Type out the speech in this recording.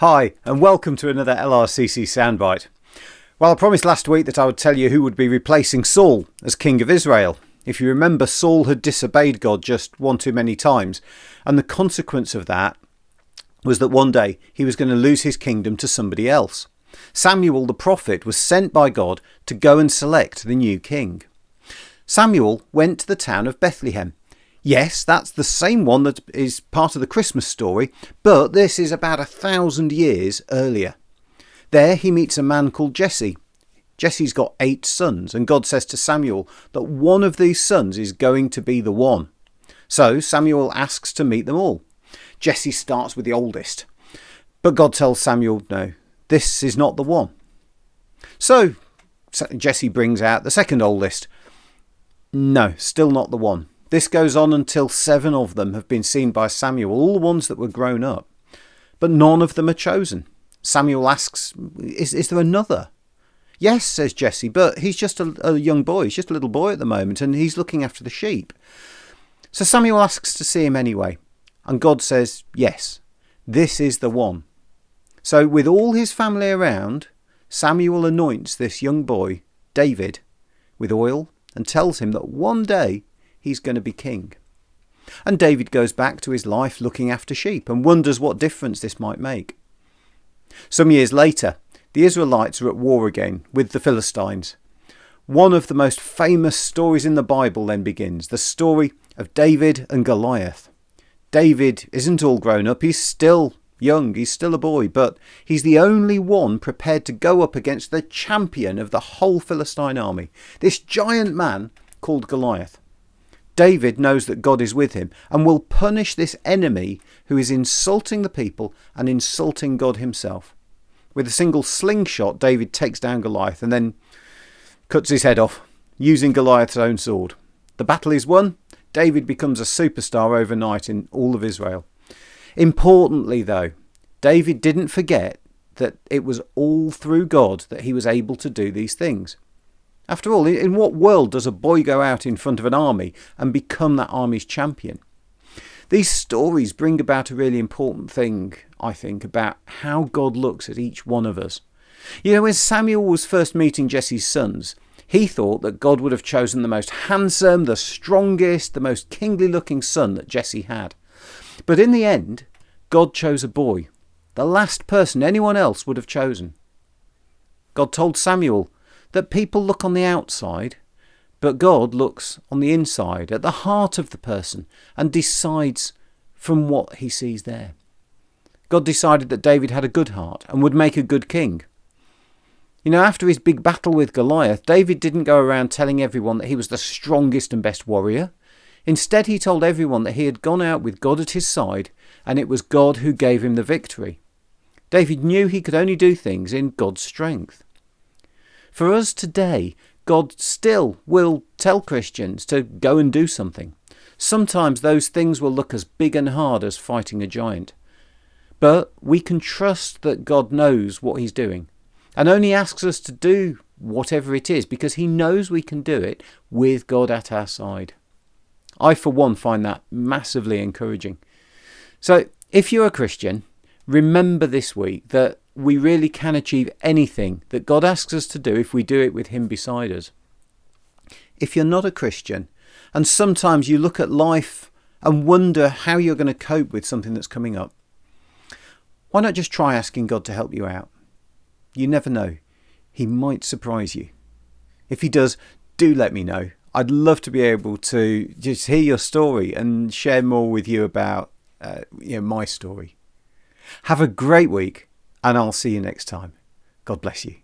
Hi, and welcome to another LRCC Soundbite. Well, I promised last week that I would tell you who would be replacing Saul as King of Israel. If you remember, Saul had disobeyed God just one too many times, and the consequence of that was that one day he was going to lose his kingdom to somebody else. Samuel the prophet was sent by God to go and select the new king. Samuel went to the town of Bethlehem. Yes, that's the same one that is part of the Christmas story, but this is about 1,000 years earlier. There he meets a man called Jesse. Jesse's got 8 sons, and God says to Samuel that one of these sons is going to be the one. So Samuel asks to meet them all. Jesse starts with the oldest, but God tells Samuel, no, this is not the one. So Jesse brings out the second oldest. No, still not the one. This goes on until 7 of them have been seen by Samuel, all the ones that were grown up. But none of them are chosen. Samuel asks, is there another? Yes, says Jesse, but he's just a young boy. He's just a little boy at the moment, and he's looking after the sheep. So Samuel asks to see him anyway. And God says, yes, this is the one. So with all his family around, Samuel anoints this young boy, David, with oil and tells him that one day he's going to be king. And David goes back to his life looking after sheep and wonders what difference this might make. Some years later, the Israelites are at war again with the Philistines. One of the most famous stories in the Bible then begins, the story of David and Goliath. David isn't all grown up, he's still young, he's still a boy, but he's the only one prepared to go up against the champion of the whole Philistine army, this giant man called Goliath. David knows that God is with him and will punish this enemy who is insulting the people and insulting God himself. With a single slingshot, David takes down Goliath and then cuts his head off, using Goliath's own sword. The battle is won. David becomes a superstar overnight in all of Israel. Importantly, though, David didn't forget that it was all through God that he was able to do these things. After all, in what world does a boy go out in front of an army and become that army's champion? These stories bring about a really important thing, I think, about how God looks at each one of us. You know, when Samuel was first meeting Jesse's sons, he thought that God would have chosen the most handsome, the strongest, the most kingly looking son that Jesse had. But in the end, God chose a boy, the last person anyone else would have chosen. God told Samuel that people look on the outside, but God looks on the inside, at the heart of the person, and decides from what he sees there. God decided that David had a good heart and would make a good king. You know, after his big battle with Goliath, David didn't go around telling everyone that he was the strongest and best warrior. Instead, he told everyone that he had gone out with God at his side, and it was God who gave him the victory. David knew he could only do things in God's strength. For us today, God still will tell Christians to go and do something. Sometimes those things will look as big and hard as fighting a giant. But we can trust that God knows what he's doing and only asks us to do whatever it is because he knows we can do it with God at our side. I, for one, find that massively encouraging. So if you're a Christian, remember this week that we really can achieve anything that God asks us to do if we do it with him beside us. If you're not a Christian, and sometimes you look at life and wonder how you're going to cope with something that's coming up, why not just try asking God to help you out? You never know. He might surprise you. If he does, do let me know. I'd love to be able to just hear your story and share more with you about my story. Have a great week, and I'll see you next time. God bless you.